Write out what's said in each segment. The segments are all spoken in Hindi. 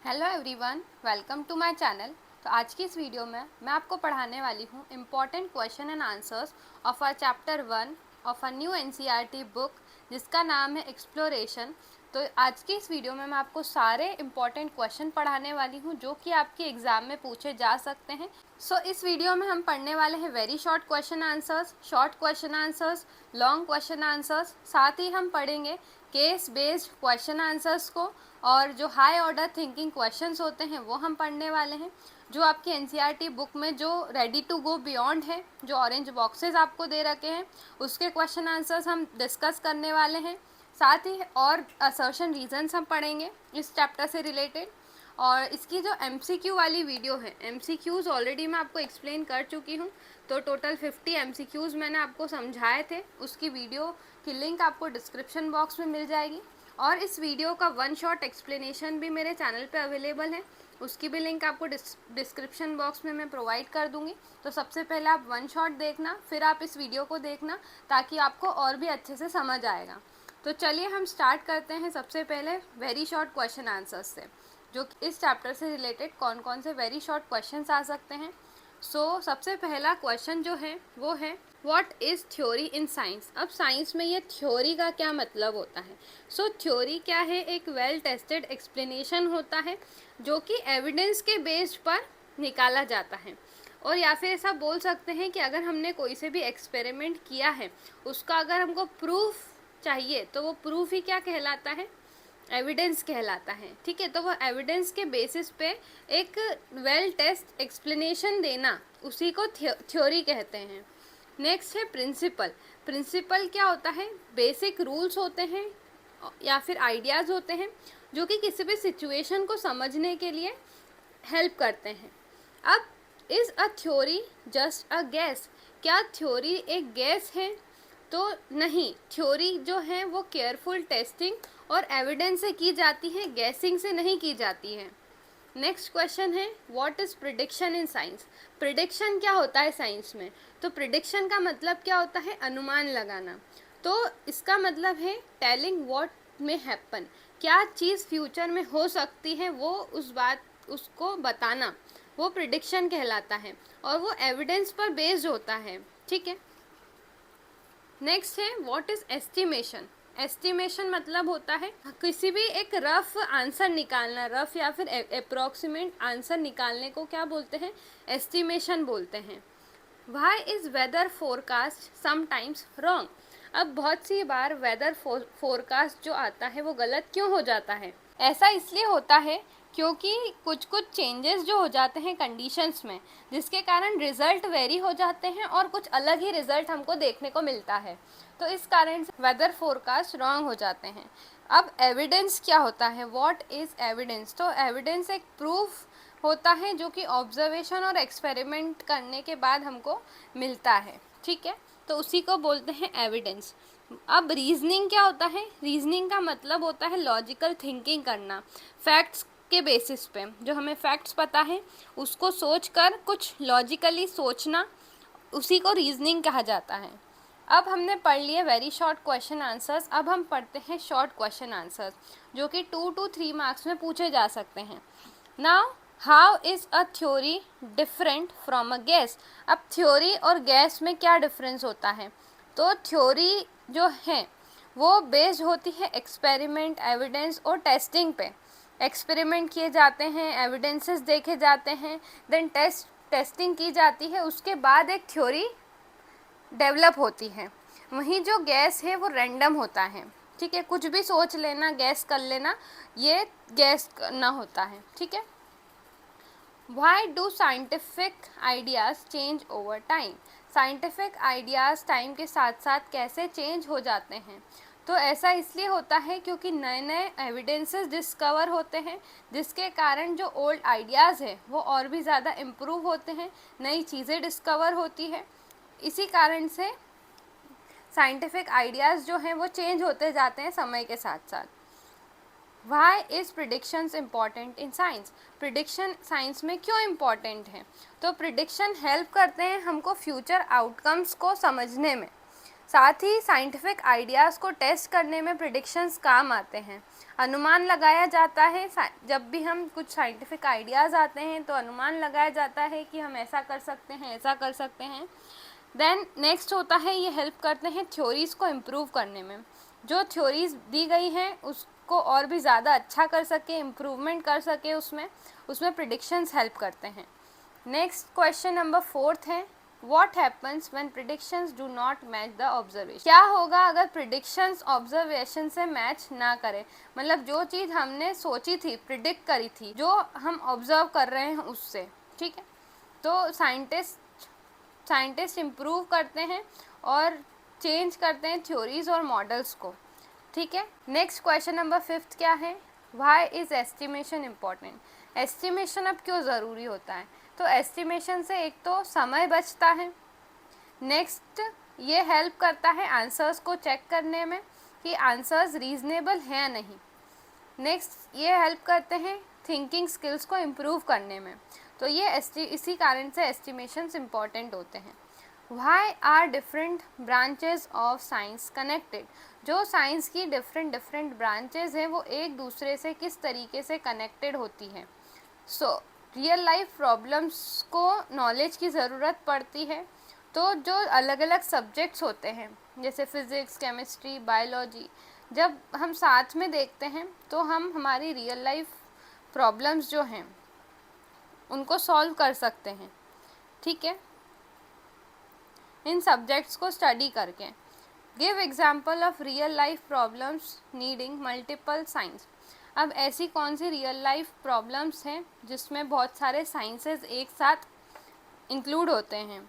Hello everyone, welcome to my channel. तो आज की इस वीडियो में मैं आपको पढ़ाने वाली हूँ important question and answers of our chapter 1 of a new NCERT book जिसका नाम है एक्सप्लोरेशन। तो आज की इस वीडियो में मैं आपको सारे इम्पॉर्टेंट क्वेश्चन पढ़ाने वाली हूँ जो कि आपके एग्ज़ाम में पूछे जा सकते हैं। इस वीडियो में हम पढ़ने वाले हैं very short question answers, short question answers, long question answers. साथ ही हम पढ़ेंगे केस बेस्ड क्वेश्चन आंसर्स को, और जो हाई ऑर्डर थिंकिंग क्वेश्चंस होते हैं वो हम पढ़ने वाले हैं जो आपकी एनसीईआरटी बुक में जो रेडी टू गो बियॉन्ड है, जो ऑरेंज बॉक्सेस आपको दे रखे हैं उसके क्वेश्चन आंसर्स हम डिस्कस करने वाले हैं। साथ ही और असर्शन रीजंस हम पढ़ेंगे इस चैप्टर से रिलेटेड। और इसकी जो एमसीक्यू वाली वीडियो है, एमसीक्यूज़ ऑलरेडी मैं आपको एक्सप्लेन कर चुकी हूँ। तो टोटल 50 एमसीक्यूज़ मैंने आपको समझाए थे, उसकी वीडियो की लिंक आपको डिस्क्रिप्शन बॉक्स में मिल जाएगी। और इस वीडियो का वन शॉट एक्सप्लेनेशन भी मेरे चैनल पे अवेलेबल है, उसकी भी लिंक आपको डिस्क्रिप्शन बॉक्स में मैं प्रोवाइड कर दूँगी। तो सबसे पहले आप वन शॉट देखना, फिर आप इस वीडियो को देखना ताकि आपको और भी अच्छे से समझ आएगा। तो चलिए हम स्टार्ट करते हैं सबसे पहले वेरी शॉर्ट क्वेश्चन आंसर्स से, जो इस चैप्टर से रिलेटेड कौन कौन से वेरी शॉर्ट क्वेश्चंस आ सकते हैं। सबसे पहला क्वेश्चन जो है वो है what is theory in science. अब साइंस में ये थ्योरी का क्या मतलब होता है। थ्योरी क्या है, एक वेल टेस्टेड एक्सप्लेनेशन होता है जो कि एविडेंस के बेस्ड पर निकाला जाता है। और या फिर ऐसा बोल सकते हैं कि अगर हमने कोई से भी एक्सपेरिमेंट किया है, उसका अगर हमको प्रूफ चाहिए तो वो प्रूफ ही क्या कहलाता है, एविडेंस कहलाता है। ठीक है, तो वो एविडेंस के बेसिस पे एक वेल टेस्ट एक्सप्लेनेशन देना, उसी को थ्योरी कहते हैं। नेक्स्ट है प्रिंसिपल। प्रिंसिपल क्या होता है, बेसिक रूल्स होते हैं या फिर आइडियाज़ होते हैं जो कि किसी भी सिचुएशन को समझने के लिए हेल्प करते हैं। अब is a theory just a gas, क्या थ्योरी एक गैस है? तो नहीं, थ्योरी जो है वो केयरफुल टेस्टिंग और एविडेंस से की जाती है, गैसिंग से नहीं की जाती है। नेक्स्ट क्वेश्चन है what is prediction in science. Prediction क्या होता है साइंस में? तो प्रिडिक्शन का मतलब क्या होता है, अनुमान लगाना। तो इसका मतलब है टेलिंग व्हाट में हैपन, क्या चीज़ फ्यूचर में हो सकती है वो उस बात उसको बताना, वो प्रिडिक्शन कहलाता है और वो एविडेंस पर बेस्ड होता है। ठीक है, नेक्स्ट है व्हाट इज एस्टिमेशन। एस्टिमेशन मतलब होता है किसी भी एक रफ आंसर निकालना, रफ या फिर अप्रोक्सीमेट आंसर निकालने को क्या बोलते हैं, एस्टिमेशन बोलते हैं। Why is whether forecast sometimes wrong. अब बहुत सी बार वेदर फोरकास्ट जो आता है वो गलत क्यों हो जाता है? ऐसा इसलिए होता है क्योंकि कुछ कुछ चेंजेस जो हो जाते हैं कंडीशंस में, जिसके कारण रिजल्ट वेरी हो जाते हैं और कुछ अलग ही रिजल्ट हमको देखने को मिलता है। तो इस कारण से वेदर फोरकास्ट रॉन्ग हो जाते हैं। अब एविडेंस क्या होता है, व्हाट इज़ एविडेंस। तो एविडेंस एक प्रूफ होता है जो कि ऑब्जर्वेशन और एक्सपेरिमेंट करने के बाद हमको मिलता है। ठीक है, तो उसी को बोलते हैं एविडेंस। अब रीजनिंग क्या होता है, रीजनिंग का मतलब होता है लॉजिकल थिंकिंग करना, फैक्ट्स के बेसिस पे, जो हमें फैक्ट्स पता है उसको सोचकर कुछ लॉजिकली सोचना, उसी को रीजनिंग कहा जाता है। अब हमने पढ़ लिए वेरी शॉर्ट क्वेश्चन आंसर्स, अब हम पढ़ते हैं शॉर्ट क्वेश्चन आंसर्स जो कि 2 to 3 मार्क्स में पूछे जा सकते हैं। Now how is a theory different from a gas. अब थ्योरी और गैस में क्या डिफरेंस होता है? तो थ्योरी जो है वो बेस्ड होती है एक्सपेरिमेंट, एविडेंस और टेस्टिंग पे। एक्सपेरिमेंट किए जाते हैं, एविडेंसेस देखे जाते हैं, देन टेस्टिंग की जाती है, उसके बाद एक थ्योरी डेवलप होती है। वहीं जो गैस है वो रैंडम होता है। ठीक है, कुछ भी सोच लेना, गैस कर लेना, ये गैस करना होता है। ठीक है, why do scientific ideas change over time. Scientific ideas time के साथ साथ कैसे चेंज हो जाते हैं? तो ऐसा इसलिए होता है क्योंकि नए नए एविडेंसेस डिस्कवर होते हैं, जिसके कारण जो ओल्ड आइडियाज़ है वो और भी ज़्यादा इम्प्रूव होते हैं, नई चीज़ें डिस्कवर होती है। इसी कारण से साइंटिफिक आइडियाज़ जो हैं वो चेंज होते जाते हैं समय के साथ साथ। Why is predictions important in science. Prediction science में क्यों इम्पॉर्टेंट है? तो प्रिडिक्शन हेल्प करते हैं हमको फ्यूचर आउटकम्स को समझने में। साथ ही साइंटिफिक आइडियाज़ को टेस्ट करने में प्रिडिक्शंस काम आते हैं। अनुमान लगाया जाता है, जब भी हम कुछ साइंटिफिक आइडियाज़ आते हैं तो अनुमान लगाया जाता है कि हम ऐसा कर सकते हैं, ऐसा कर सकते हैं। देन नेक्स्ट होता है, ये हेल्प करते हैं थ्योरीज़ को इम्प्रूव करने में। जो थ्योरीज़ दी गई हैं उसको और भी ज़्यादा अच्छा कर सके, इम्प्रूवमेंट कर सके, उसमें प्रिडिक्शंस हेल्प करते हैं। नेक्स्ट क्वेश्चन नंबर 4 है, What happens when predictions do not match the observation? क्या होगा अगर predictions observation से मैच ना करे? मतलब जो चीज़ हमने सोची थी, प्रिडिक्ट करी थी, जो हम ऑब्जर्व कर रहे हैं उससे, ठीक है। तो साइंटिस्ट इम्प्रूव करते हैं और चेंज करते हैं थ्योरीज और मॉडल्स को, ठीक है। नेक्स्ट क्वेश्चन नंबर 5 क्या है, Why is estimation important? Estimation अब क्यों ज़रूरी होता है? तो एस्टिमेशन से एक तो समय बचता है, नेक्स्ट ये हेल्प करता है आंसर्स को चेक करने में कि आंसर्स रीज़नेबल हैं या नहीं। नेक्स्ट ये हेल्प करते हैं थिंकिंग स्किल्स को इम्प्रूव करने में। तो ये इसी कारण से एस्टिमेशंस इम्पॉर्टेंट होते हैं। Why are different branches of science connected? जो साइंस की डिफरेंट ब्रांचेज हैं वो एक दूसरे से किस तरीके से कनेक्टेड होती हैं। सो रियल लाइफ प्रॉब्लम्स को नॉलेज की ज़रूरत पड़ती है। तो जो अलग अलग सब्जेक्ट्स होते हैं जैसे फिज़िक्स, केमिस्ट्री, बायोलॉजी, जब हम साथ में देखते हैं तो हम हमारी रियल लाइफ प्रॉब्लम्स जो हैं उनको सॉल्व कर सकते हैं, ठीक है, इन सब्जेक्ट्स को स्टडी करके। Give example of real life problems needing multiple science. अब ऐसी कौन सी रियल लाइफ प्रॉब्लम्स हैं जिसमें बहुत सारे साइंसेस एक साथ इंक्लूड होते हैं।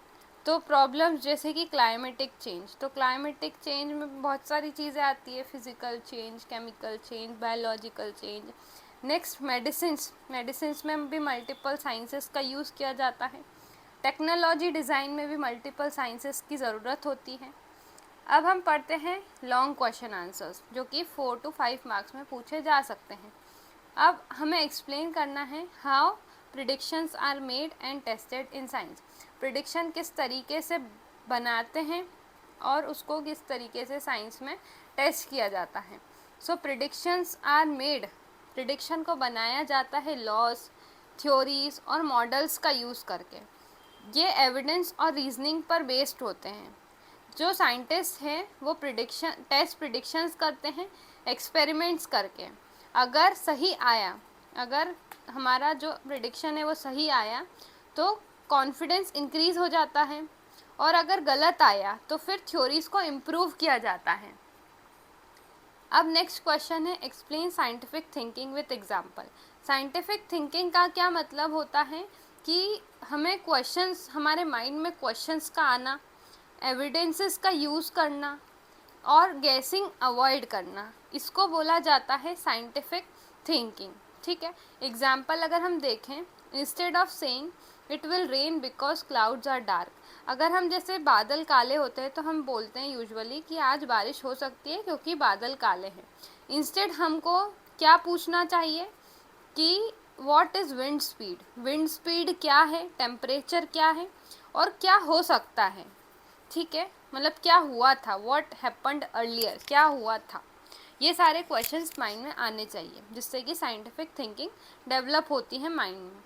तो प्रॉब्लम्स जैसे कि क्लाइमेटिक चेंज, तो क्लाइमेटिक चेंज में बहुत सारी चीज़ें आती है, physical change, chemical change, biological change. Next medicines में भी मल्टीपल साइंसेस का यूज़ किया जाता है। टेक्नोलॉजी डिज़ाइन में भी मल्टीपल साइंसेस की ज़रूरत होती है। अब हम पढ़ते हैं लॉन्ग क्वेश्चन आंसर्स जो कि 4 to 5 मार्क्स में पूछे जा सकते हैं। अब हमें एक्सप्लेन करना है how predictions are made and tested in science. Prediction किस तरीके से बनाते हैं और उसको किस तरीके से साइंस में टेस्ट किया जाता है। सो प्रिडिक्शंस आर मेड, प्रिडिक्शन को बनाया जाता है लॉज, थ्योरीज और मॉडल्स का यूज़ करके। ये एविडेंस और रीजनिंग पर बेस्ड होते हैं। जो साइंटिस्ट हैं वो टेस्ट प्रिडिक्शंस करते हैं एक्सपेरिमेंट्स करके। अगर सही आया, अगर हमारा जो प्रिडिक्शन है वो सही आया तो कॉन्फिडेंस इंक्रीज़ हो जाता है, और अगर गलत आया तो फिर थ्योरीज़ को इम्प्रूव किया जाता है। अब नेक्स्ट क्वेश्चन है explain scientific thinking with example. Scientific thinking का क्या मतलब होता है कि हमें क्वेश्चंस, हमारे माइंड में क्वेश्चंस का आना, एविडेंसेस का यूज़ करना और गैसिंग अवॉइड करना, इसको बोला जाता है साइंटिफिक थिंकिंग, ठीक है। एग्जाम्पल अगर हम देखें, instead of saying it will rain because clouds are dark. अगर हम जैसे बादल काले होते हैं तो हम बोलते हैं यूजुअली कि आज बारिश हो सकती है क्योंकि बादल काले हैं। इंस्टेड हमको क्या पूछना चाहिए कि what is wind speed, wind speed क्या है, टेम्परेचर क्या है और क्या हो सकता है, ठीक है, मतलब क्या हुआ था, व्हाट हैपेंड अर्लियर, क्या हुआ था। ये सारे क्वेश्चंस माइंड में आने चाहिए जिससे कि साइंटिफिक थिंकिंग डेवलप होती है माइंड में।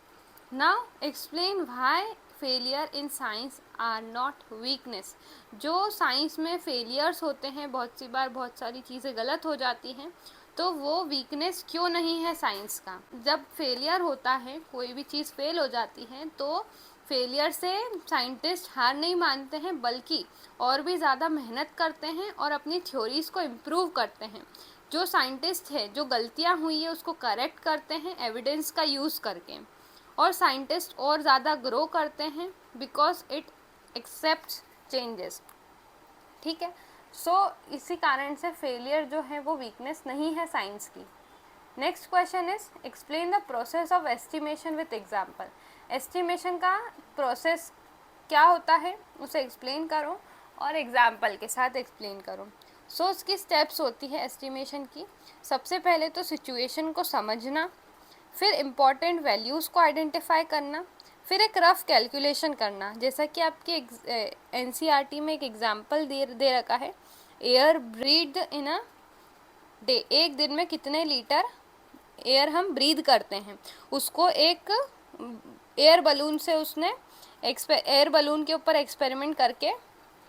Now explain why failure in science are not weakness. जो साइंस में फेलियर्स होते हैं, बहुत सी बार बहुत सारी चीज़ें गलत हो जाती हैं, तो वो वीकनेस क्यों नहीं है साइंस का। जब फेलियर होता है, कोई भी चीज़ फेल हो जाती है, तो फेलियर से साइंटिस्ट हार नहीं मानते हैं बल्कि और भी ज़्यादा मेहनत करते हैं और अपनी थ्योरीज़ को इम्प्रूव करते हैं। जो साइंटिस्ट है, जो गलतियाँ हुई है उसको करेक्ट करते हैं एविडेंस का यूज़ करके, और साइंटिस्ट और ज़्यादा ग्रो करते हैं बिकॉज इट एक्सेप्ट्स चेंजेस, ठीक है। सो इसी कारण से फेलियर जो है वो वीकनेस नहीं है साइंस की। Next question is explain the process of estimation with example. Estimation का प्रोसेस क्या होता है उसे एक्सप्लेन करो और एग्जाम्पल के साथ एक्सप्लेन करो। सो उसकी स्टेप्स होती है एस्टिमेशन की। सबसे पहले तो सिचुएशन को समझना, फिर इम्पॉर्टेंट वैल्यूज़ को आइडेंटिफाई करना, फिर एक रफ कैलकुलेशन करना, जैसा कि आपके एनसीईआरटी में एक एग्जाम्पल दे रखा है, air breath in a day, एक दिन में कितने लीटर एयर हम ब्रीथ करते हैं, उसको एक एयर बलून से उसने एयर बलून के ऊपर एक्सपेरिमेंट करके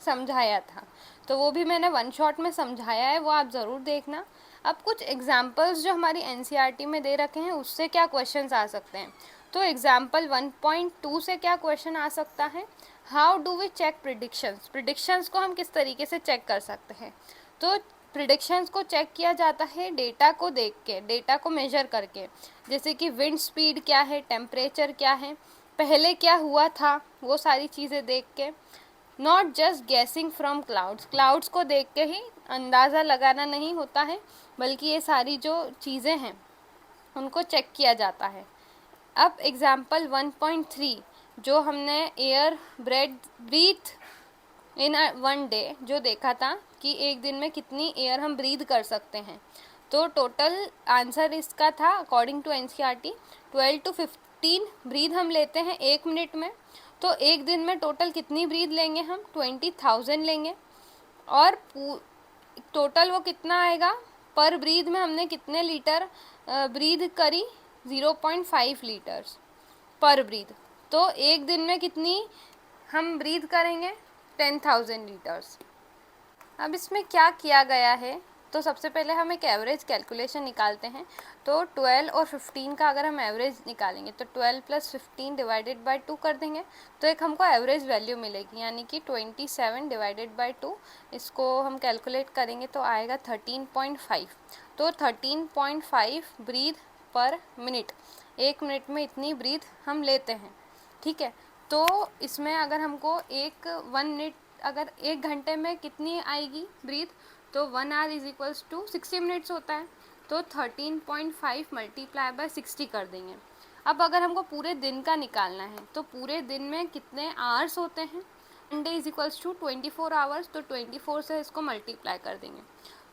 समझाया था। तो वो भी मैंने वन शॉट में समझाया है, वो आप ज़रूर देखना। अब कुछ एग्जाम्पल्स जो हमारी एनसीईआरटी में दे रखे हैं उससे क्या क्वेश्चंस आ सकते हैं। तो एग्जाम्पल 1.2 से क्या क्वेश्चन आ सकता है, how do we check predictions, predictions को हम किस तरीके से चेक कर सकते हैं। तो प्रिडिक्शंस को चेक किया जाता है डेटा को देख के, डेटा को मेजर करके, जैसे कि विंड स्पीड क्या है, टेम्परेचर क्या है, पहले क्या हुआ था, वो सारी चीज़ें देख के। Not just guessing from clouds, clouds को देख के ही अंदाज़ा लगाना नहीं होता है, बल्कि ये सारी जो चीज़ें हैं उनको चेक किया जाता है। अब एग्जाम्पल 1.3 जो हमने air breath in one day जो देखा था कि एक दिन में कितनी एयर हम ब्रीथ कर सकते हैं, तो टोटल आंसर इसका था according to NCERT 12 to 15 breath हम लेते हैं एक मिनट में। तो एक दिन में टोटल कितनी ब्रीथ लेंगे हम, 20,000 लेंगे। और टोटल वो कितना आएगा, पर ब्रीथ में हमने कितने लीटर ब्रीथ करी, 0.5 लीटर्स पर ब्रीथ। तो एक दिन में कितनी हम ब्रीथ करेंगे, 10,000 लीटर्स। अब इसमें क्या किया गया है, तो सबसे पहले हम एक एवरेज कैलकुलेशन निकालते हैं। तो 12 और 15 का अगर हम एवरेज निकालेंगे तो 12 + 15 डिवाइडेड बाय 2 कर देंगे, तो एक हमको एवरेज वैल्यू मिलेगी, यानी कि 27 डिवाइडेड बाय 2। इसको हम कैलकुलेट करेंगे तो आएगा 13.5। तो 13.5 ब्रीथ पर मिनट, एक मिनट में इतनी ब्रीथ हम लेते हैं, ठीक है। तो इसमें अगर हमको 1 मिनट, अगर 1 घंटे में कितनी आएगी ब्रीथ, तो 1 hour is equals to 60 minutes होता है। तो 13.5 मल्टीप्लाई बाय 60 कर देंगे। अब अगर हमको पूरे दिन का निकालना है तो पूरे दिन में कितने आवर्स होते हैं, 1 day is equals to 24 hours, तो 24 से इसको मल्टीप्लाई कर देंगे।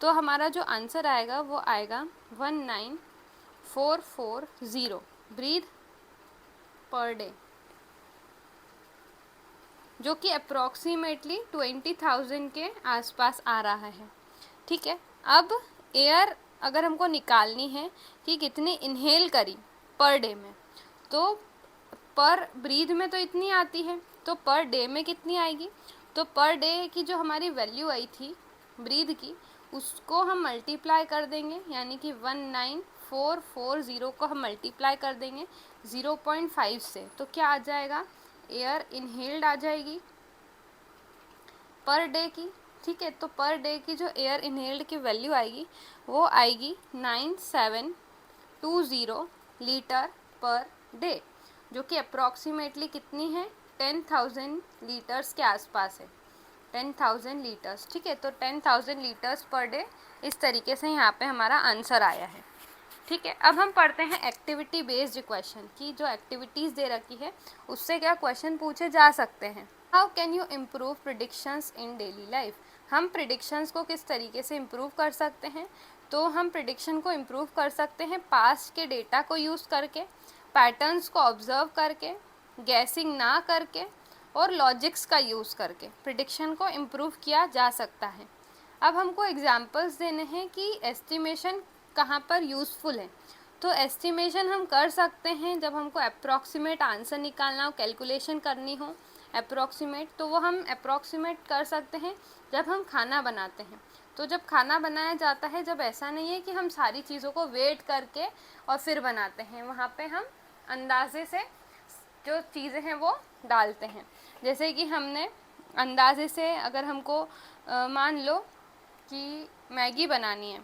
तो हमारा जो आंसर आएगा वो आएगा 19440 ब्रीथ पर डे, जो कि अप्रॉक्सीमेटली 20,000 के आसपास आ रहा है, ठीक है। अब एयर अगर हमको निकालनी है कि कितनी इनहेल करी पर डे में, तो पर ब्रीथ में तो इतनी आती है, तो पर डे में कितनी आएगी, तो पर डे की जो हमारी वैल्यू आई थी ब्रीथ की, उसको हम मल्टीप्लाई कर देंगे, यानी कि 19440 को हम मल्टीप्लाई कर देंगे 0.5 से, तो क्या आ जाएगा, एयर इनहेल्ड आ जाएगी पर डे की, ठीक है। तो पर डे की जो एयर इनहेल्ड की वैल्यू आएगी वो आएगी 9720 लीटर पर डे, जो कि अप्रॉक्सीमेटली कितनी है, 10,000 लीटर्स के आसपास है, 10,000 लीटर्स, ठीक है। तो 10,000 लीटर्स पर डे, इस तरीके से यहाँ पे हमारा आंसर आया है, ठीक है। अब हम पढ़ते हैं एक्टिविटी बेस्ड क्वेश्चन की, जो एक्टिविटीज़ दे रखी है उससे क्या क्वेश्चन पूछे जा सकते हैं। How can you improve predictions in daily life, हम प्रिडिक्शंस को किस तरीके से इम्प्रूव कर सकते हैं। तो हम प्रिडिक्शन को इम्प्रूव कर सकते हैं पास्ट के डेटा को यूज़ करके, पैटर्न्स को ऑब्जर्व करके, गैसिंग ना करके और लॉजिक्स का यूज़ करके प्रिडिक्शन को इम्प्रूव किया जा सकता है। अब हमको एग्जांपल्स देने हैं कि एस्टिमेशन कहाँ पर यूज़फुल है। तो एस्टिमेशन हम कर सकते हैं जब हमको अप्रॉक्सीमेट आंसर निकालना हो, कैलकुलेशन करनी हो अप्रॉक्सीमेट, तो वो हम अप्रॉक्सीमेट कर सकते हैं जब हम खाना बनाते हैं। तो जब खाना बनाया जाता है, जब ऐसा नहीं है कि हम सारी चीज़ों को वेट करके और फिर बनाते हैं, वहाँ पे हम अंदाजे से जो चीज़ें हैं वो डालते हैं। जैसे कि हमने अंदाजे से, अगर हमको मान लो कि मैगी बनानी है,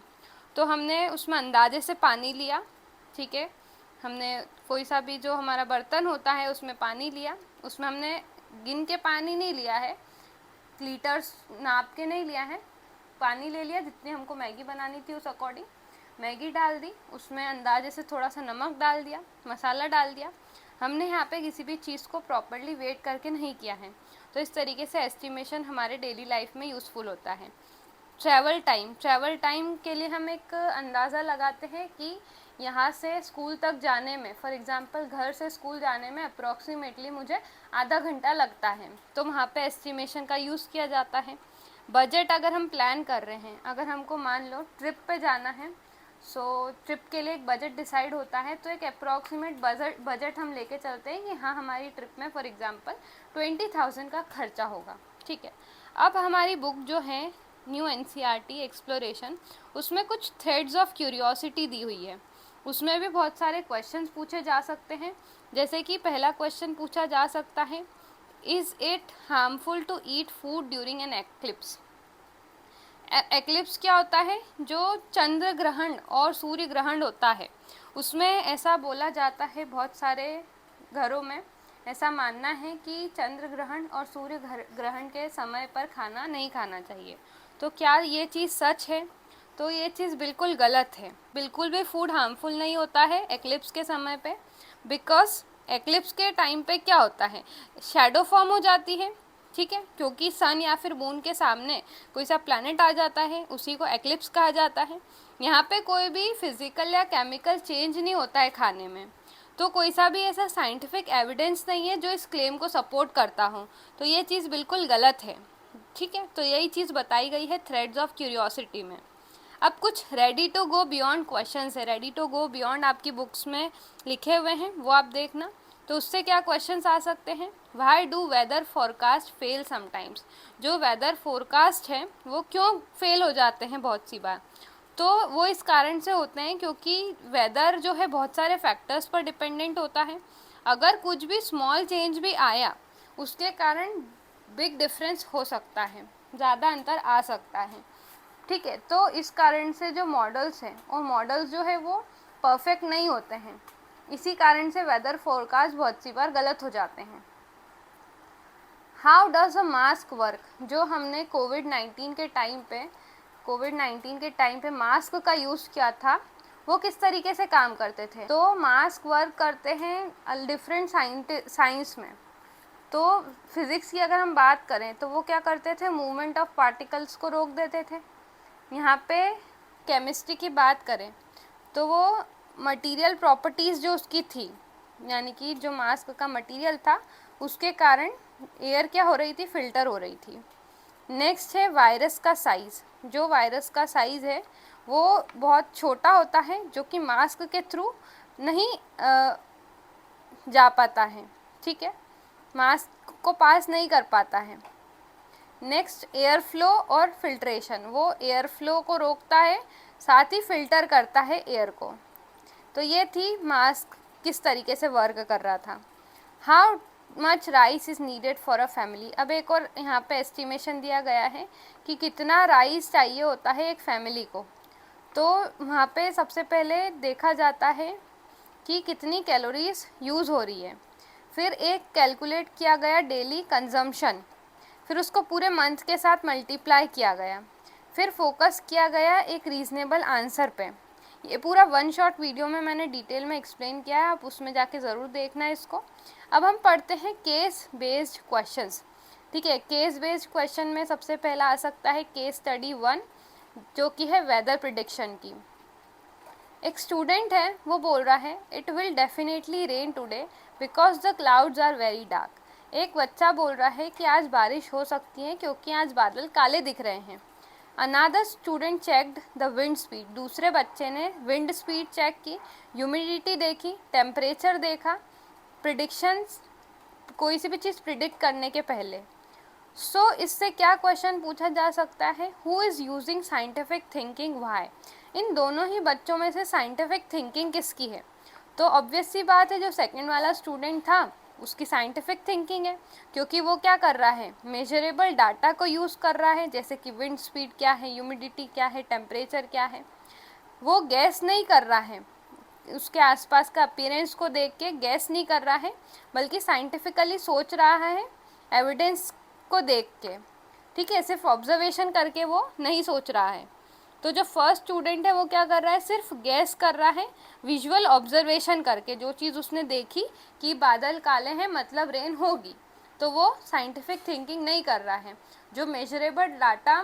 तो हमने उसमें अंदाजे से पानी लिया, ठीक है। हमने कोई सा भी जो हमारा बर्तन होता है उसमें पानी लिया, उसमें हमने गिन के पानी नहीं लिया है, लीटर्स नाप के नहीं लिया है, पानी ले लिया जितनी हमको मैगी बनानी थी उस अकॉर्डिंग, मैगी डाल दी, उसमें अंदाजे से थोड़ा सा नमक डाल दिया, मसाला डाल दिया। हमने यहाँ पे किसी भी चीज़ को प्रॉपर्ली वेट करके नहीं किया है। तो इस तरीके से एस्टिमेशन हमारे डेली लाइफ में यूज़फुल होता है। ट्रैवल टाइम के लिए हम एक अंदाज़ा लगाते हैं कि यहाँ से स्कूल तक जाने में, फॉर एग्ज़ाम्पल घर से स्कूल जाने में अप्रॉक्सीमेटली मुझे आधा घंटा लगता है, तो वहाँ पे एस्टिमेशन का यूज़ किया जाता है। बजट अगर हम प्लान कर रहे हैं, अगर हमको मान लो ट्रिप पे जाना है, सो ट्रिप के लिए एक बजट डिसाइड होता है, तो एक अप्रॉक्सीमेट बजट हम लेके चलते हैं कि हाँ हमारी ट्रिप में फॉर एग्ज़ाम्पल 20,000 का खर्चा होगा, ठीक है। अब हमारी बुक जो है न्यू एनसीईआरटी एक्सप्लोरेशन, उसमें कुछ थ्रेड्स ऑफ क्यूरियोसिटी दी हुई है। उसमें भी बहुत सारे क्वेश्चंस पूछे जा सकते हैं, जैसे कि पहला क्वेश्चन पूछा जा सकता है, is it harmful to eat food during an eclipse. Eclipse क्या होता है? जो चंद्र ग्रहण और सूर्य ग्रहण होता है, उसमें ऐसा बोला जाता है, बहुत सारे घरों में ऐसा मानना है कि चंद्र ग्रहण और सूर्य ग्रहण के समय पर खाना नहीं खाना चाहिए। तो क्या ये चीज़ सच है? तो ये चीज़ बिल्कुल गलत है। बिल्कुल भी फूड हार्मफुल नहीं होता है एक्लिप्स के समय पे, बिकॉज एक्लिप्स के टाइम पे क्या होता है, शैडो फॉर्म हो जाती है, ठीक है, क्योंकि सन या फिर मून के सामने कोई सा प्लैनेट आ जाता है, उसी को एक्लिप्स कहा जाता है। यहाँ पे कोई भी फिजिकल या केमिकल चेंज नहीं होता है खाने में, तो कोई सा भी ऐसा साइंटिफिक एविडेंस नहीं है जो इस क्लेम को सपोर्ट करता हो, तो ये चीज़ बिल्कुल गलत है, ठीक है। तो यही चीज़ बताई गई है थ्रेड्स ऑफ क्यूरियोसिटी में। अब कुछ ready to go beyond questions है, रेडी टू गो बियॉन्ड आपकी बुक्स में लिखे हुए हैं, वो आप देखना। तो उससे क्या क्वेश्चंस आ सकते हैं, why do weather forecast fail sometimes. जो वेदर फोरकास्ट है वो क्यों फेल हो जाते हैं बहुत सी बार, तो वो इस कारण से होते हैं क्योंकि वेदर जो है बहुत सारे फैक्टर्स पर डिपेंडेंट होता है। अगर कुछ भी स्मॉल चेंज भी आया, उसके कारण बिग डिफरेंस हो सकता है, ज़्यादा अंतर आ सकता है, ठीक है। तो इस कारण से जो मॉडल्स हैं, और मॉडल्स जो है वो परफेक्ट नहीं होते हैं, इसी कारण से वेदर फोरकास्ट बहुत सी बार गलत हो जाते हैं। How does a mask work, जो हमने कोविड-19 के टाइम पे मास्क का यूज़ किया था, वो किस तरीके से काम करते थे। तो मास्क वर्क करते हैं डिफरेंट साइंस में। तो फिज़िक्स की अगर हम बात करें तो वो क्या करते थे, मूवमेंट ऑफ पार्टिकल्स को रोक देते थे। यहाँ पे केमिस्ट्री की बात करें तो वो मटेरियल प्रॉपर्टीज़ जो उसकी थी, यानी कि जो मास्क का मटेरियल था उसके कारण एयर क्या हो रही थी, फिल्टर हो रही थी। नेक्स्ट है वायरस का साइज़। जो वायरस का साइज़ है वो बहुत छोटा होता है, जो कि मास्क के थ्रू नहीं जा पाता है, ठीक है, मास्क को पास नहीं कर पाता है। नेक्स्ट एयर फ्लो और फिल्ट्रेशन, वो एयर फ्लो को रोकता है, साथ ही फिल्टर करता है एयर को। तो ये थी मास्क किस तरीके से वर्क कर रहा था। How much rice is needed for a family. अब एक और यहाँ पे एस्टिमेशन दिया गया है कि कितना राइस चाहिए होता है एक फैमिली को। तो वहाँ पे सबसे पहले देखा जाता है कि कितनी कैलोरीज यूज़ हो रही है, फिर एक कैलकुलेट किया गया डेली कंजम्पशन, फिर उसको पूरे मंथ के साथ मल्टीप्लाई किया गया, फिर फोकस किया गया एक रीज़नेबल आंसर पे। ये पूरा वन शॉट वीडियो में मैंने डिटेल में एक्सप्लेन किया है, आप उसमें जाके ज़रूर देखना है इसको। अब हम पढ़ते हैं केस बेस्ड क्वेश्चंस, ठीक है। केस बेस्ड क्वेश्चन में सबसे पहला आ सकता है केस स्टडी 1, जो कि है वेदर प्रिडिक्शन की। एक स्टूडेंट है, वो बोल रहा है it will definitely rain today because the clouds are very dark. एक बच्चा बोल रहा है कि आज बारिश हो सकती है क्योंकि आज बादल काले दिख रहे हैं। Another student checked the wind speed. दूसरे बच्चे ने विंड स्पीड चेक की, ह्यूमिडिटी देखी, टेम्परेचर देखा, प्रिडिक्शंस, कोई सी भी चीज़ प्रिडिक्ट करने के पहले। सो इससे क्या क्वेश्चन पूछा जा सकता है, who is using scientific thinking why. इन दोनों ही बच्चों में से साइंटिफिक थिंकिंग किसकी है? तो ऑब्वियस सी बात है, जो सेकंड वाला स्टूडेंट था उसकी साइंटिफिक थिंकिंग है, क्योंकि वो क्या कर रहा है, मेजरेबल डाटा को यूज़ कर रहा है, जैसे कि विंड स्पीड क्या है, ह्यूमिडिटी क्या है, टेम्परेचर क्या है। वो गैस नहीं कर रहा है, उसके आसपास का अपीयरेंस को देख के गैस नहीं कर रहा है, बल्कि साइंटिफिकली सोच रहा है एविडेंस को देख के, ठीक है। सिर्फ ऑब्जर्वेशन करके वो नहीं सोच रहा है। तो जो फर्स्ट स्टूडेंट है वो क्या कर रहा है, सिर्फ गैस कर रहा है विजुअल ऑब्जर्वेशन करके, जो चीज़ उसने देखी कि बादल काले हैं मतलब रेन होगी, तो वो साइंटिफिक थिंकिंग नहीं कर रहा है। जो मेजरेबल डाटा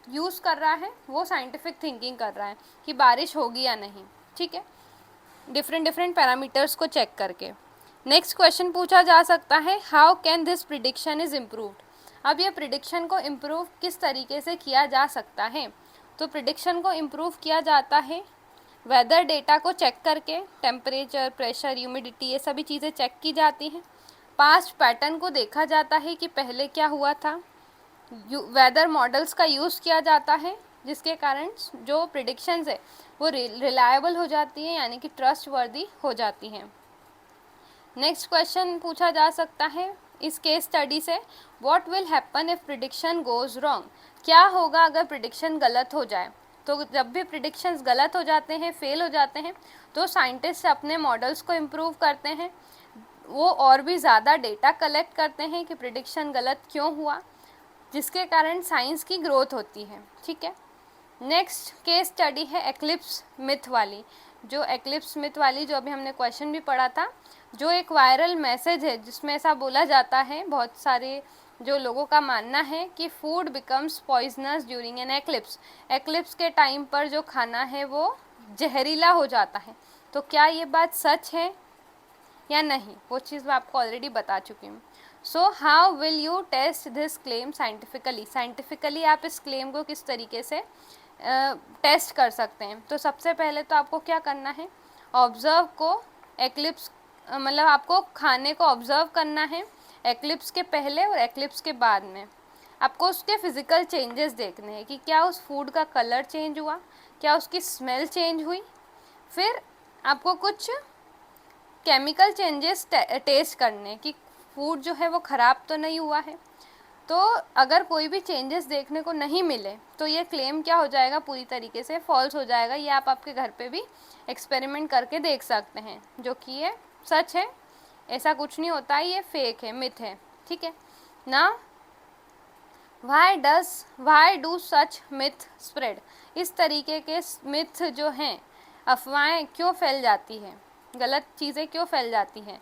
यूज़ कर रहा है वो साइंटिफिक थिंकिंग कर रहा है कि बारिश होगी या नहीं, ठीक है। डिफरेंट डिफरेंट पैरामीटर्स को चेक करके। नेक्स्ट क्वेश्चन पूछा जा सकता है, how can this prediction is improved. अब ये प्रिडिक्शन को इम्प्रूव किस तरीके से किया जा सकता है। तो प्रिडिक्शन को इम्प्रूव किया जाता है वेदर डेटा को चेक करके, टेम्परेचर, प्रेशर, ह्यूमिडिटी, ये सभी चीज़ें चेक की जाती हैं। पास्ट पैटर्न को देखा जाता है कि पहले क्या हुआ था। वेदर मॉडल्स का यूज़ किया जाता है, जिसके कारण जो प्रिडिक्शंस है वो रिलायबल हो जाती है, यानी कि ट्रस्ट वर्दी हो जाती हैं। नेक्स्ट क्वेश्चन पूछा जा सकता है इस केस स्टडी से, what will happen if prediction goes wrong. क्या होगा अगर प्रिडिक्शन गलत हो जाए। तो जब भी प्रिडिक्शंस गलत हो जाते हैं, फेल हो जाते हैं, तो साइंटिस्ट अपने मॉडल्स को इम्प्रूव करते हैं। वो और भी ज़्यादा डेटा कलेक्ट करते हैं कि प्रिडिक्शन गलत क्यों हुआ, जिसके कारण साइंस की ग्रोथ होती है। ठीक है। नेक्स्ट केस स्टडी है एक्लिप्स मिथ वाली। जो एक्लिप्स मिथ वाली, जो अभी हमने क्वेश्चन भी पढ़ा था, जो एक वायरल मैसेज है जिसमें ऐसा बोला जाता है, बहुत सारे जो लोगों का मानना है कि food becomes poisonous during an eclipse. Eclipse के टाइम पर जो खाना है वो जहरीला हो जाता है। तो क्या ये बात सच है या नहीं, वो चीज़ मैं आपको ऑलरेडी बता चुकी हूँ। So how will you test this claim scientifically. Scientifically आप इस क्लेम को किस तरीके से टेस्ट कर सकते हैं। तो सबसे पहले तो आपको क्या करना है, ऑब्ज़र्व को एक्लिप्स, मतलब आपको खाने को ऑब्ज़र्व करना है एक्लिप्स के पहले और एक्लिप्स के बाद में। आपको उसके फिज़िकल चेंजेस देखने हैं कि क्या उस फूड का कलर चेंज हुआ, क्या उसकी स्मेल चेंज हुई। फिर आपको कुछ केमिकल चेंजेस टेस्ट करने कि फूड जो है वो ख़राब तो नहीं हुआ है। तो अगर कोई भी चेंजेस देखने को नहीं मिले तो ये क्लेम क्या हो जाएगा, पूरी तरीके से फॉल्स हो जाएगा। ये आप आपके घर पे भी एक्सपेरिमेंट करके देख सकते हैं, जो कि ये सच है, ऐसा कुछ नहीं होता है, ये फेक है, मिथ है। ठीक है ना। Why do such myth spread. इस तरीके के मिथ जो हैं, अफवाहें क्यों फैल जाती हैं, गलत चीज़ें क्यों फैल जाती हैं।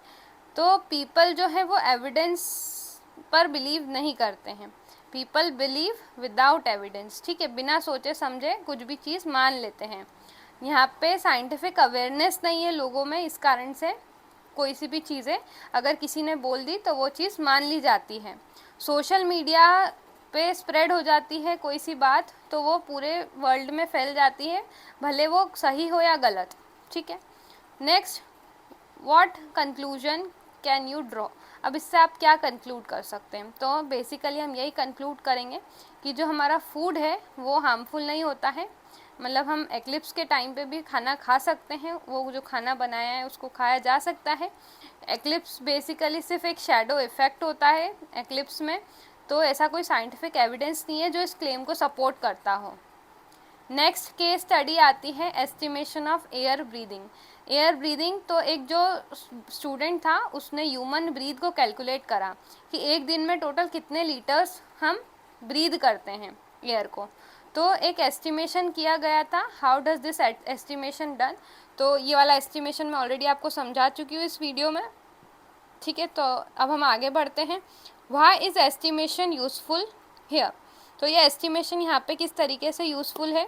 तो पीपल जो है वो एविडेंस पर बिलीव नहीं करते हैं। People believe without evidence. ठीक है, बिना सोचे समझे कुछ भी चीज़ मान लेते हैं। यहाँ पे साइंटिफिक अवेयरनेस नहीं है लोगों में, इस कारण से कोई सी भी चीज़ें अगर किसी ने बोल दी तो वो चीज़ मान ली जाती है। सोशल मीडिया पे स्प्रेड हो जाती है कोई सी बात, तो वो पूरे वर्ल्ड में फैल जाती है, भले वो सही हो या गलत। ठीक है। Next, what conclusion can you draw. अब इससे आप क्या कंक्लूड कर सकते हैं। तो बेसिकली हम यही कंक्लूड करेंगे कि जो हमारा फूड है वो हार्मफुल नहीं होता है। मतलब हम एक्लिप्स के टाइम पे भी खाना खा सकते हैं, वो जो खाना बनाया है उसको खाया जा सकता है। एक्लिप्स बेसिकली सिर्फ एक शैडो इफ़ेक्ट होता है एक्लिप्स में, तो ऐसा कोई साइंटिफिक एविडेंस नहीं है जो इस क्लेम को सपोर्ट करता हो। नेक्स्ट केस स्टडी आती है estimation of air breathing. Air breathing, तो एक जो स्टूडेंट था उसने ह्यूमन ब्रीथ को कैलकुलेट करा कि एक दिन में टोटल कितने लीटर्स हम ब्रीद करते हैं एयर को। तो एक एस्टिमेशन किया गया था। How does this estimation done. तो ये वाला एस्टिमेशन मैं ऑलरेडी आपको समझा चुकी हूँ इस वीडियो में। ठीक है, तो अब हम आगे बढ़ते हैं। Why is estimation useful here. तो ये एस्टिमेशन यहाँ पे किस तरीके से यूज़फुल है।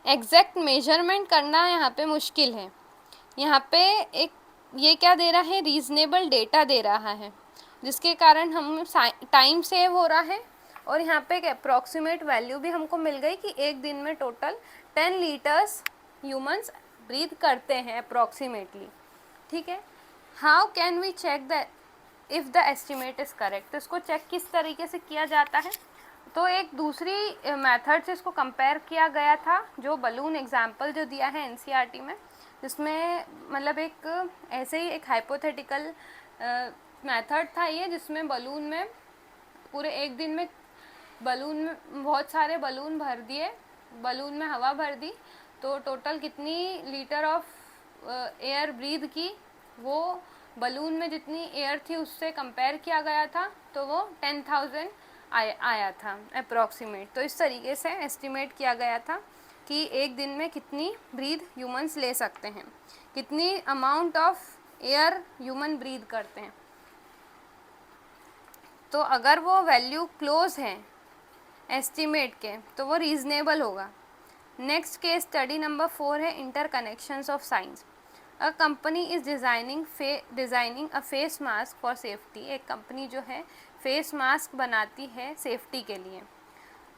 एग्जैक्ट मेजरमेंट करना यहाँ पे मुश्किल है। यहाँ पे एक ये क्या दे रहा है, रीज़नेबल डेटा दे रहा है, जिसके कारण हम टाइम सेव हो रहा है। और यहाँ पे एक अप्रॉक्सीमेट वैल्यू भी हमको मिल गई कि एक दिन में टोटल 10 लीटर्स ह्यूमंस ब्रीथ करते हैं अप्रॉक्सीमेटली। ठीक है। How can we check the if the estimate is correct. तो इसको चेक किस तरीके से किया जाता है। तो एक दूसरी मेथड से इसको कंपेयर किया गया था, जो बलून एग्जाम्पल जो दिया है एनसीईआरटी में, जिसमें मतलब एक ऐसे ही एक हाइपोथेटिकल मेथड था ये, जिसमें बलून में पूरे एक दिन में बलून में बहुत सारे बलून भर दिए, बलून में हवा भर दी, तो टोटल कितनी लीटर ऑफ एयर ब्रीथ की, वो बलून में जितनी एयर थी उससे कंपेयर किया गया था, तो वो 10,000 आया था अप्रॉक्सीमेट। तो इस तरीके से एस्टिमेट किया गया था कि एक दिन में कितनी ब्रीथ ह्यूमंस ले सकते हैं, कितनी amount of air human breathe करते हैं। तो अगर वो वैल्यू क्लोज है एस्टिमेट के, तो वो रीज़नेबल होगा। नेक्स्ट केस स्टडी नंबर 4 है interconnections of science. A company is designing a face mask for safety. एक कंपनी जो है फेस मास्क बनाती है सेफ्टी के लिए।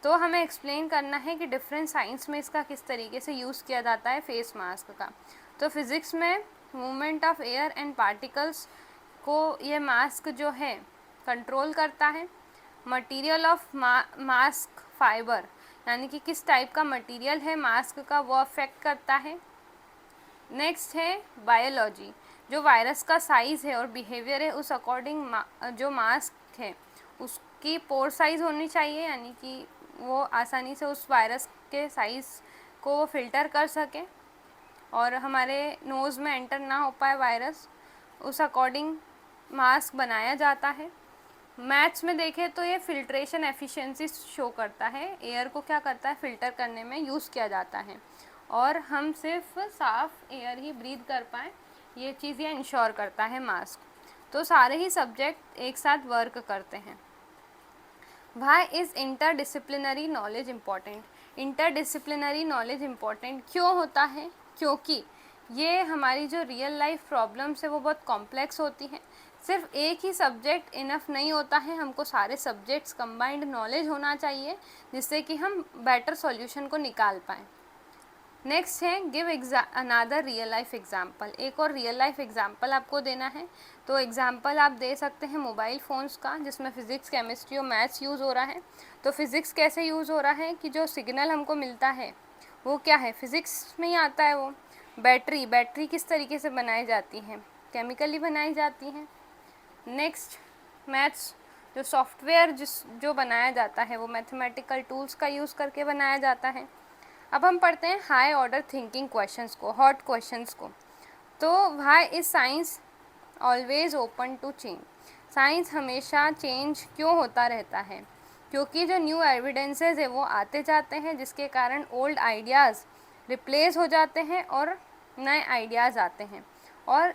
तो हमें एक्सप्लेन करना है कि डिफरेंट साइंस में इसका किस तरीके से यूज़ किया जाता है फेस मास्क का। तो फिज़िक्स में movement of air and particles को ये मास्क जो है कंट्रोल करता है। मटेरियल ऑफ मास्क फाइबर, यानी कि किस टाइप का मटेरियल है मास्क का, वो अफेक्ट करता है। नेक्स्ट है बायोलॉजी, जो वायरस का साइज़ है और बिहेवियर है उस अकॉर्डिंग जो मास्क है उसकी पोर साइज़ होनी चाहिए, यानी कि वो आसानी से उस वायरस के साइज़ को वो फिल्टर कर सके और हमारे नोज़ में एंटर ना हो पाए वायरस, उस अकॉर्डिंग मास्क बनाया जाता है। मैथ्स में देखें तो ये फिल्ट्रेशन एफिशिएंसी शो करता है, एयर को क्या करता है फिल्टर करने में यूज़ किया जाता है और हम सिर्फ साफ़ एयर ही ब्रीथ कर पाएँ, ये चीज़ ये इंश्योर करता है मास्क। तो सारे ही सब्जेक्ट एक साथ वर्क करते हैं। Why is interdisciplinary knowledge important? Interdisciplinary knowledge important क्यों होता है? क्योंकि ये हमारी जो रियल लाइफ प्रॉब्लम्स है वो बहुत कॉम्प्लेक्स होती हैं। सिर्फ एक ही सब्जेक्ट इनफ नहीं होता है, हमको सारे सब्जेक्ट्स कंबाइंड नॉलेज होना चाहिए जिससे कि हम बेटर सॉल्यूशन को निकाल पाएँ। नेक्स्ट है गिव अनादर रियल लाइफ एग्जाम्पल। एक और रियल लाइफ एग्जाम्पल आपको देना है। तो एग्जाम्पल आप दे सकते हैं मोबाइल फ़ोन्स का, जिसमें फ़िज़िक्स, केमिस्ट्री और मैथ्स यूज़ हो रहा है। तो फिज़िक्स कैसे यूज़ हो रहा है कि जो सिग्नल हमको मिलता है वो क्या है, फिज़िक्स में ही आता है वो। बैटरी किस तरीके से बनाई जाती है, केमिकली बनाई जाती हैं। नेक्स्ट मैथ्स, जो सॉफ्टवेयर जो बनाया जाता है वो मैथमेटिकल टूल्स का यूज़ करके बनाया जाता है। अब हम पढ़ते हैं हाई ऑर्डर थिंकिंग क्वेश्चंस को, हॉट क्वेश्चंस को। तो why is science always open to change? साइंस हमेशा चेंज क्यों होता रहता है? क्योंकि जो न्यू एविडेंसेस है वो आते जाते हैं, जिसके कारण ओल्ड आइडियाज़ रिप्लेस हो जाते हैं और नए आइडियाज़ आते हैं और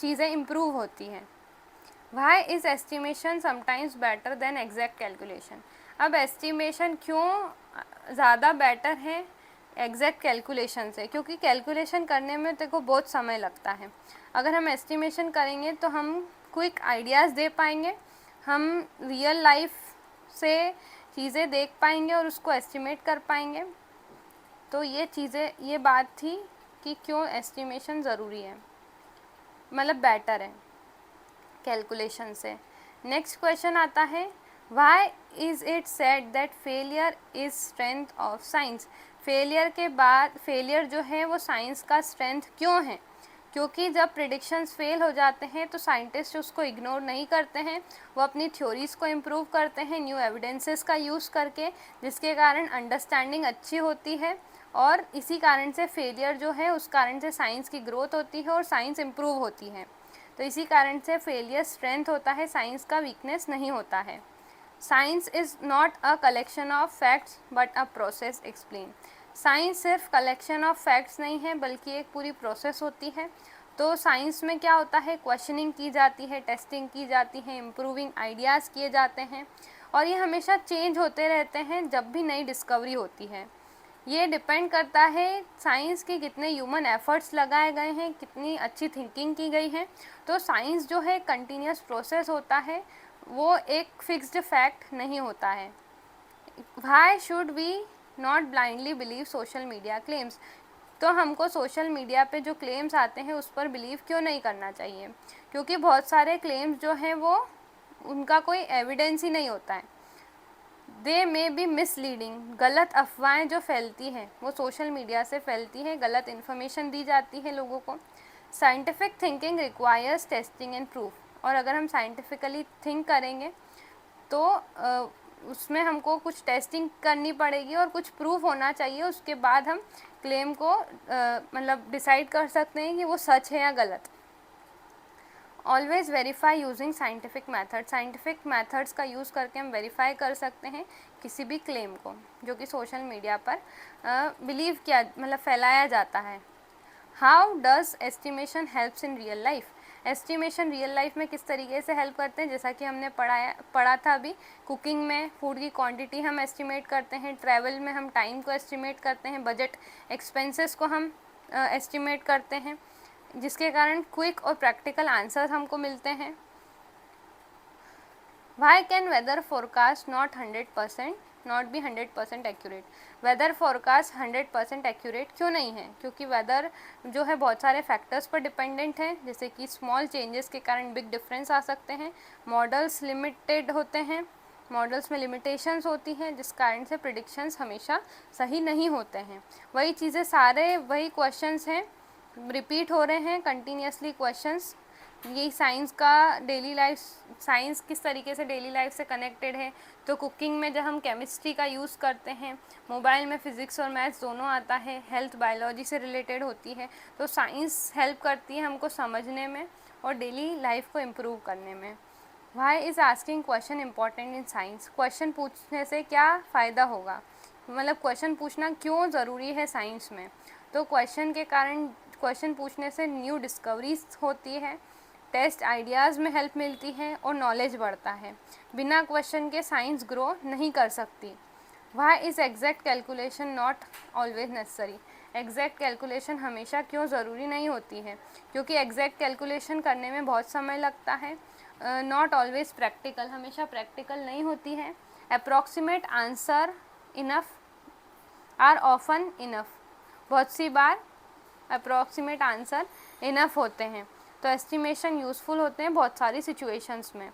चीज़ें इम्प्रूव होती हैं। Why is estimation sometimes better than exact calculation? अब एस्टिमेशन क्यों ज़्यादा बेटर है एग्जैक्ट कैलकुलेशन से? क्योंकि कैलकुलेशन करने में देखो बहुत समय लगता है। अगर हम एस्टिमेशन करेंगे तो हम क्विक आइडियाज़ दे पाएंगे, हम रियल लाइफ से चीज़ें देख पाएंगे और उसको एस्टिमेट कर पाएंगे। तो ये बात थी कि क्यों एस्टिमेशन ज़रूरी है, मतलब बेटर है कैलकुलेशन से। नेक्स्ट क्वेश्चन आता है why is it said that failure is strength of science? Failure जो है वो साइंस का स्ट्रेंथ क्यों है? क्योंकि जब प्रिडिक्शंस फेल हो जाते हैं तो साइंटिस्ट उसको इग्नोर नहीं करते हैं, वो अपनी थ्योरीज़ को इम्प्रूव करते हैं न्यू एविडेंसेस का यूज़ करके, जिसके कारण अंडरस्टैंडिंग अच्छी होती है और इसी कारण से फेलियर जो है उस कारण से साइंस की ग्रोथ होती है और साइंस इम्प्रूव होती है। तो इसी कारण से फेलियर स्ट्रेंथ होता है, साइंस का वीकनेस नहीं होता है। Science is not a collection of facts but a process explain. Science सिर्फ कलेक्शन ऑफ फैक्ट्स नहीं है बल्कि एक पूरी प्रोसेस होती है। तो साइंस में क्या होता है, क्वेश्चनिंग की जाती है, टेस्टिंग की जाती है, इम्प्रूविंग आइडियाज़ किए जाते हैं और ये हमेशा चेंज होते रहते हैं जब भी नई डिस्कवरी होती है। ये डिपेंड करता है साइंस के कितने ह्यूमन एफर्ट्स लगाए गए हैं, कितनी अच्छी थिंकिंग की गई है। तो साइंस जो है कंटिन्यूस प्रोसेस होता है, वो एक फिक्स्ड फैक्ट नहीं होता है। Why should we not blindly believe social media claims? तो हमको सोशल मीडिया पे जो क्लेम्स आते हैं उस पर बिलीव क्यों नहीं करना चाहिए? क्योंकि बहुत सारे क्लेम्स जो हैं वो उनका कोई एविडेंस ही नहीं होता है। दे मे बी मिसलीडिंग, गलत अफवाहें जो फैलती हैं वो सोशल मीडिया से फैलती हैं, गलत इन्फॉर्मेशन दी जाती है लोगों को। Scientific thinking requires testing and proof, और अगर हम साइंटिफिकली थिंक करेंगे तो उसमें हमको कुछ टेस्टिंग करनी पड़ेगी और कुछ प्रूफ होना चाहिए, उसके बाद हम क्लेम को मतलब डिसाइड कर सकते हैं कि वो सच है या गलत। Always verify using scientific method, scientific methods का यूज़ करके हम वेरीफाई कर सकते हैं किसी भी क्लेम को जो कि सोशल मीडिया पर बिलीव किया मतलब फैलाया जाता है। How does estimation helps in real life? Estimation real life में किस तरीके से हेल्प करते हैं? जैसा कि हमने पढ़ा था अभी, कुकिंग में फूड की क्वांटिटी हम एस्टिमेट करते हैं, ट्रैवल में हम टाइम को एस्टिमेट करते हैं, बजट एक्सपेंसेस को हम एस्टिमेट करते हैं, जिसके कारण क्विक और प्रैक्टिकल आंसर्स हमको मिलते हैं। Why can weather forecast not be 100% accurate? Weather forecast 100% accurate क्यों नहीं है? क्योंकि वेदर जो है बहुत सारे फैक्टर्स पर डिपेंडेंट है, जैसे कि स्मॉल चेंजेस के कारण बिग डिफरेंस आ सकते हैं, मॉडल्स लिमिटेड होते हैं, मॉडल्स में लिमिटेशंस होती हैं, जिस कारण से प्रिडिक्शंस हमेशा सही नहीं होते हैं। वही चीज़ें सारे वही क्वेश्चंस हैं, रिपीट हो रहे हैं कंटिन्यूसली क्वेश्चंस। यही साइंस का डेली लाइफ, साइंस किस तरीके से डेली लाइफ से कनेक्टेड है, तो कुकिंग में जब हम केमिस्ट्री का यूज़ करते हैं, मोबाइल में फ़िज़िक्स और मैथ्स दोनों आता है, हेल्थ बायोलॉजी से रिलेटेड होती है, तो साइंस हेल्प करती है हमको समझने में और डेली लाइफ को इम्प्रूव करने में। Why is asking question important in science? Question पूछने से क्या फ़ायदा होगा, मतलब क्वेश्चन पूछना क्यों ज़रूरी है साइंस में? तो क्वेश्चन के कारण, क्वेश्चन पूछने से न्यू डिस्कवरीज होती है, टेस्ट आइडियाज़ में हेल्प मिलती है और नॉलेज बढ़ता है। बिना क्वेश्चन के साइंस ग्रो नहीं कर सकती। Why is exact calculation not always necessary? Exact calculation हमेशा क्यों ज़रूरी नहीं होती है? क्योंकि एग्जैक्ट कैलकुलेशन करने में बहुत समय लगता है। नॉट ऑलवेज प्रैक्टिकल, हमेशा प्रैक्टिकल नहीं होती है। Approximate answer enough are often enough, बहुत सी बार अप्रॉक्सीमेट आंसर इनफ होते हैं, तो एस्टिमेशन यूज़फुल होते हैं बहुत सारी सिचुएशंस में।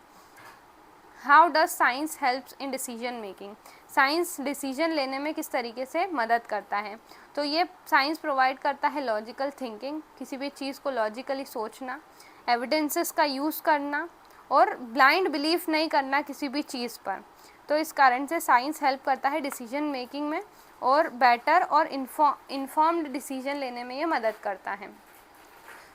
How does science helps in decision making? Science decision लेने में किस तरीके से मदद करता है? तो ये साइंस प्रोवाइड करता है लॉजिकल थिंकिंग, किसी भी चीज़ को लॉजिकली सोचना, एविडेंसेस का यूज़ करना और ब्लाइंड बिलीफ नहीं करना किसी भी चीज़ पर। तो इस कारण से साइंस हेल्प करता है डिसीजन मेकिंग में और बेटर और इन्फॉर्म्ड डिसीजन लेने में ये मदद करता है।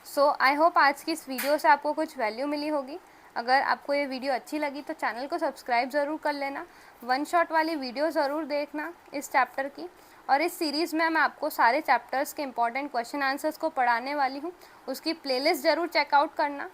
सो आई होप आज की इस वीडियो से आपको कुछ वैल्यू मिली होगी। अगर आपको ये वीडियो अच्छी लगी तो चैनल को सब्सक्राइब ज़रूर कर लेना, वन शॉट वाली वीडियो ज़रूर देखना इस चैप्टर की। और इस सीरीज़ में मैं आपको सारे चैप्टर्स के इंपॉर्टेंट क्वेश्चन आंसर्स को पढ़ाने वाली हूँ, उसकी प्लेलिस्ट ज़रूर चेकआउट करना।